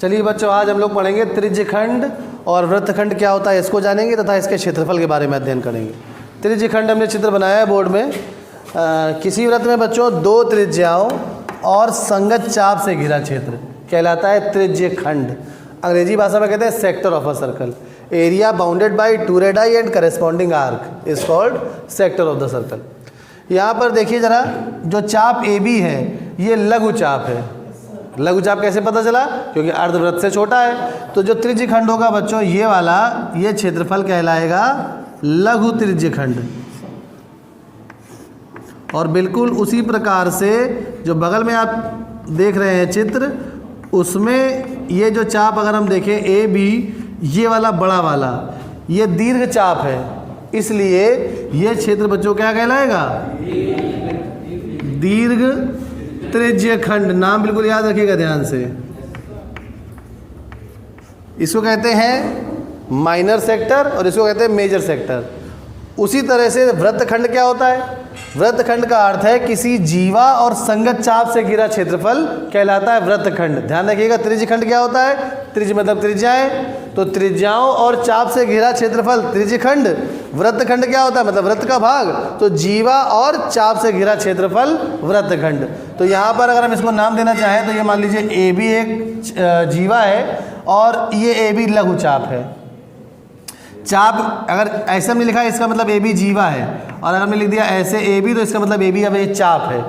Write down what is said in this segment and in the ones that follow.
चलिए बच्चों, आज हम लोग पढ़ेंगे त्रिज्यखंड और वृत्तखंड क्या होता है इसको जानेंगे तथा इसके क्षेत्रफल के बारे में अध्ययन करेंगे। त्रिज्यखंड हमने चित्र बनाया है बोर्ड में। किसी वृत्त में बच्चों दो त्रिज्याओं और संगत चाप से घिरा क्षेत्र कहलाता है त्रिज्यखंड। अंग्रेजी भाषा में कहते हैं sector of a circle. Area bounded by two radii and corresponding arc is called sector of the circle. यहाँ पर देखिए जरा, जो चाप ए बी है ये लघु चाप है। लघु चाप कैसे पता चला? क्योंकि अर्धवृत्त से छोटा है। तो जो त्रिज्यखंड होगा बच्चों ये वाला, ये क्षेत्रफल कहलाएगा लघु त्रिज्यखंड। और बिल्कुल उसी प्रकार से जो बगल में आप देख रहे हैं चित्र, उसमें ये जो चाप अगर हम देखें ए बी, ये वाला बड़ा वाला ये दीर्घ चाप है, इसलिए ये क्षेत्र बच्चों क्या कहलाएगा? दीर्घ त्रिज्यखंड। नाम बिल्कुल याद रखिएगा ध्यान से। इसको कहते हैं माइनर सेक्टर और इसको कहते हैं मेजर सेक्टर। उसी तरह से वृत्तखंड क्या होता है? वृत्तखंड का अर्थ है किसी जीवा और संगत चाप से घिरा क्षेत्रफल कहलाता है वृत्तखंड। ध्यान रखिएगा, त्रिज्यखंड क्या होता है? त्रिज्य मतलब त्रिज्याएं, तो त्रिज्याओं और चाप से घिरा क्षेत्रफल त्रिज्यखंड। वृत्तखंड क्या होता है? मतलब वृत्त का भाग, तो जीवा और चाप से घिरा क्षेत्रफल वृत्तखंड। तो यहाँ पर अगर हम इसको नाम देना चाहें तो ये मान लीजिए ए बी एक जीवा है और ये ए बी लघु चाप है। चाप अगर ऐसे में लिखा है इसका मतलब ए बी जीवा है, और अगर मैं लिख दिया ऐसे ए बी तो इसका मतलब ए बी अब ये चाप है।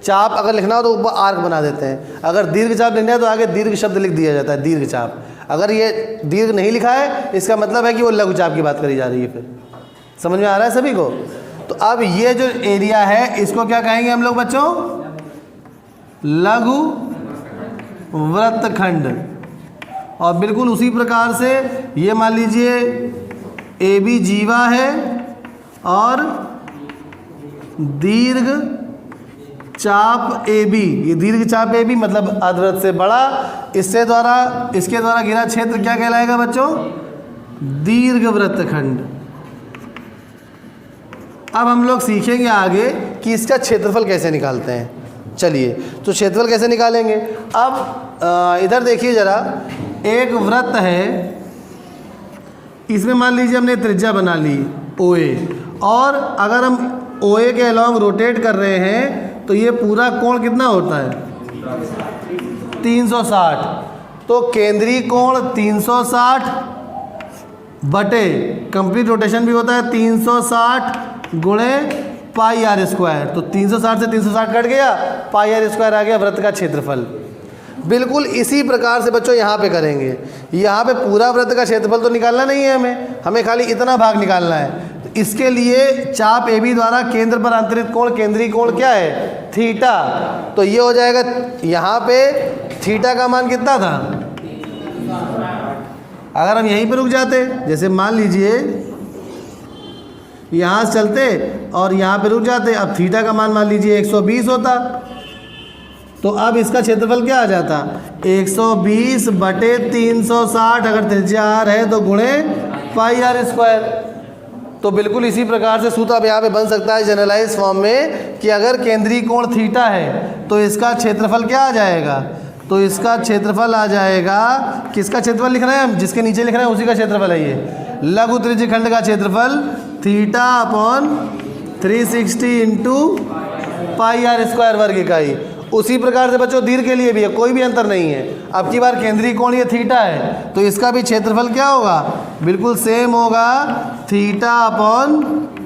चाप अगर लिखना हो तो ऊपर आर्क बना देते हैं। अगर दीर्घ चाप लिखना है तो आगे दीर्घ शब्द लिख दिया जाता है, दीर्घ चाप। अगर ये दीर्घ नहीं लिखा है इसका मतलब है कि वो लघु चाप की बात करी जा रही है। फिर समझ में आ रहा है सभी को? तो अब ये जो एरिया है इसको क्या कहेंगे हम लोग बच्चों? लघु वृत्तखंड। और बिल्कुल उसी प्रकार से ये मान लीजिए ए बी जीवा है और दीर्घ चाप ए बी, ये दीर्घ चाप ए बी मतलब अर्धवृत्त से बड़ा, इसके द्वारा घिरा क्षेत्र क्या कहलाएगा बच्चों? दीर्घ वृत्तखंड। अब हम लोग सीखेंगे आगे कि इसका क्षेत्रफल कैसे निकालते हैं। चलिए, तो क्षेत्रफल कैसे निकालेंगे? अब इधर देखिए जरा, एक वृत्त है, इसमें मान लीजिए हमने त्रिज्या बना ली OA, और अगर हम OA के अलॉन्ग रोटेट कर रहे हैं तो ये पूरा कोण कितना होता है? 360। तो केंद्रीय कोण 360 बटे कंप्लीट रोटेशन भी होता है 360 गुणे पाई आर स्क्वायर। तो 360 से 360 कट गया, पाई आर स्क्वायर आ गया वृत्त का क्षेत्रफल। बिल्कुल इसी प्रकार से बच्चों यहाँ पे करेंगे। यहाँ पे पूरा वृत्त का क्षेत्रफल तो निकालना नहीं है, हमें खाली इतना भाग निकालना है। तो इसके लिए चाप ए बी द्वारा केंद्र पर अंतरित कोण, केंद्रीय कोण क्या है? थीटा। तो ये हो जाएगा, यहाँ पे थीटा का मान कितना था? अगर हम यहीं पर रुक जाते, जैसे मान लीजिए यहाँ से चलते और यहाँ पे रुक जाते, अब थीटा का मान लीजिए 120 होता, तो अब इसका क्षेत्रफल क्या आ जाता? 120 बटे 360, अगर त्रिज्या आर है तो गुणे पाई आर स्क्वायर। तो बिल्कुल इसी प्रकार से सूत्र अब यहाँ पे बन सकता है जनरलाइज फॉर्म में कि अगर केंद्रीय कोण थीटा है तो इसका क्षेत्रफल क्या आ जाएगा? तो इसका क्षेत्रफल आ जाएगा, किसका क्षेत्रफल लिख रहे हैं हम? जिसके नीचे लिख रहे हैं उसी का क्षेत्रफल है ये। लघु त्रिज्यखंड का क्षेत्रफल theta upon 360 into pi r square वर्ग इकाई। उसी प्रकार से बच्चों दीर्घ के लिए भी है, कोई भी अंतर नहीं है। अब की बार केंद्रीय कोण ये थीटा है तो इसका भी क्षेत्रफल क्या होगा? बिल्कुल सेम होगा, theta upon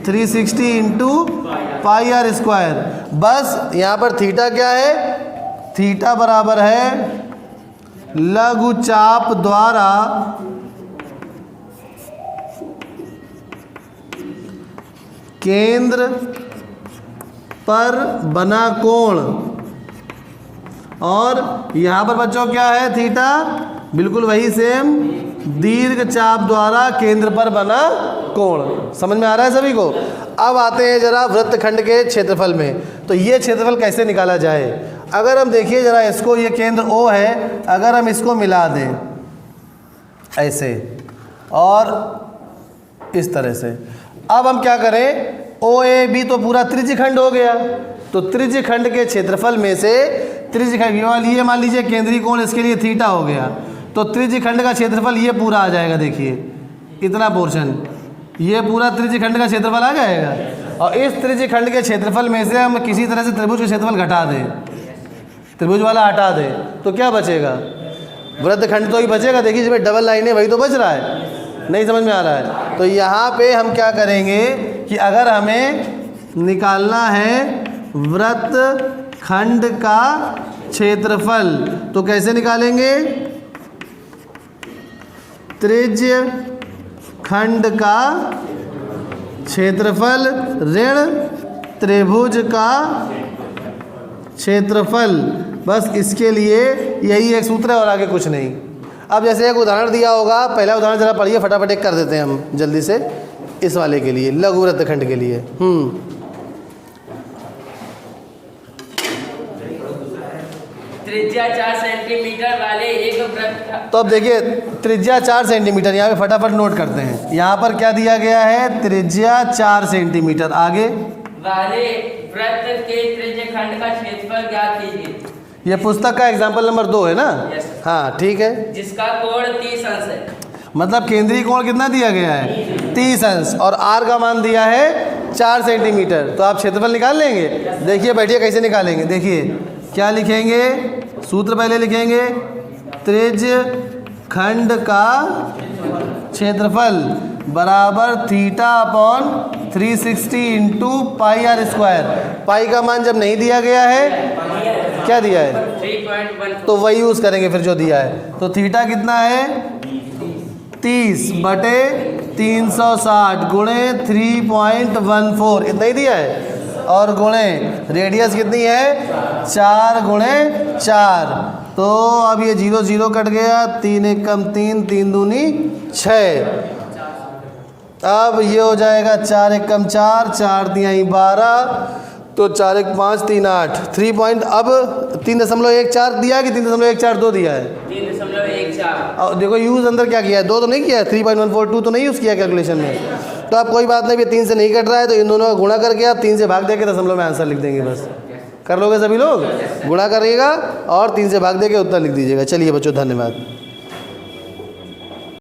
360 into pi r square. बस यहाँ पर थीटा क्या है? थीटा बराबर है लघु चाप द्वारा केंद्र पर बना कोण, और यहाँ पर बच्चों क्या है? थीटा। बिल्कुल वही सेम, दीर्घ चाप द्वारा केंद्र पर बना कोण। समझ में आ रहा है सभी को? अब आते हैं जरा वृत्तखंड के क्षेत्रफल में। तो ये क्षेत्रफल कैसे निकाला जाए? अगर हम देखिए जरा इसको, ये केंद्र O है, अगर हम इसको मिला दें ऐसे और इस तरह से, अब हम क्या करें? OAB तो पूरा त्रिज्यखंड हो गया। तो त्रिज्यखंड के क्षेत्रफल में से त्रिज्य खंड ये मान लीजिए केंद्रीय कोण, इसके लिए थीटा हो गया, तो त्रिज्य खंड का क्षेत्रफल ये पूरा आ जाएगा। देखिए इतना पोर्शन, ये पूरा त्रिज्य खंड का क्षेत्रफल आ जाएगा। और इस त्रिज्य खंड के क्षेत्रफल में से हम किसी तरह से त्रिभुज का क्षेत्रफल घटा दें, त्रिभुज वाला हटा दें, तो क्या बचेगा? वृत्तखंड तो ही बचेगा। देखिए इसमें डबल लाइन है, वही तो बच रहा है। नहीं समझ में आ रहा है? तो यहाँ पे हम क्या करेंगे कि अगर हमें निकालना है वृत्तखंड का क्षेत्रफल, तो कैसे निकालेंगे? त्रिज्य खंड का क्षेत्रफल ऋण त्रिभुज का क्षेत्रफल, बस इसके लिए यही एक सूत्र है और आगे कुछ नहीं। अब जैसे एक उदाहरण दिया होगा, पहला उदाहरण जरा पढ़िए, फटाफट एक कर देते हैं हम जल्दी से, इस वाले के लिए, लघु वृत्तखंड के लिए। त्रिज्या 4 सेंटीमीटर वाले एक वृत्त। तो अब देखिए त्रिज्या 4 सेंटीमीटर, यहाँ पे फटाफट नोट करते हैं। यहाँ पर क्या दिया गया है? त्रिज्या 4 सेंटीमीटर। आगे वाले वृत्त के त्रिज्य खंड का क्षेत्रफल ज्ञात कीजिए। ये पुस्तक का एग्जाम्पल नंबर 2 है ना? हाँ ठीक है। जिसका कोण 30 अंश है। मतलब केंद्रीय कोण कितना दिया गया है? 30 अंश, और आर का मान दिया है 4 सेंटीमीटर। तो आप क्षेत्रफल निकाल लेंगे। देखिए बैठिए कैसे निकालेंगे। देखिए क्या लिखेंगे? सूत्र पहले लिखेंगे, त्रिज्य खंड का क्षेत्रफल बराबर theta upon 360 into pi r square. Pi का मान जब नहीं दिया गया है, क्या दिया है? 3.1, तो वही यूज़ करेंगे फिर जो दिया है। तो थीटा कितना है? 30 बटे 360 गुणे 3.14, इतना ही दिया है। और गुणे रेडियस कितनी है? 4 गुणे 4। तो अब ये 0 0 कट गया, 3 1 कम 3, 3 दूनी 6। अब ये हो जाएगा 4 1 कम 4, 4 तिहाई 12, तो 4 1 5 3 8 3 पॉइंट। अब 3.14 दिया है कि 3.142 दिया है? 3.14। और देखो यूज़ अंदर क्या किया है? 2 तो नहीं किया है, 3.142 तो नहीं यूज़ किया कैलकुलेशन में। तो आप कोई बात नहीं, ये 3 से नहीं कट रहा है, तो इन दोनों का गुणा करके आप 3 से भाग देके दशमलव में आंसर लिख देंगे। बस कर लोगे सभी लोग? गुणा करिएगा और 3 से भाग देके उत्तर लिख दीजिएगा। चलिए बच्चों धन्यवाद।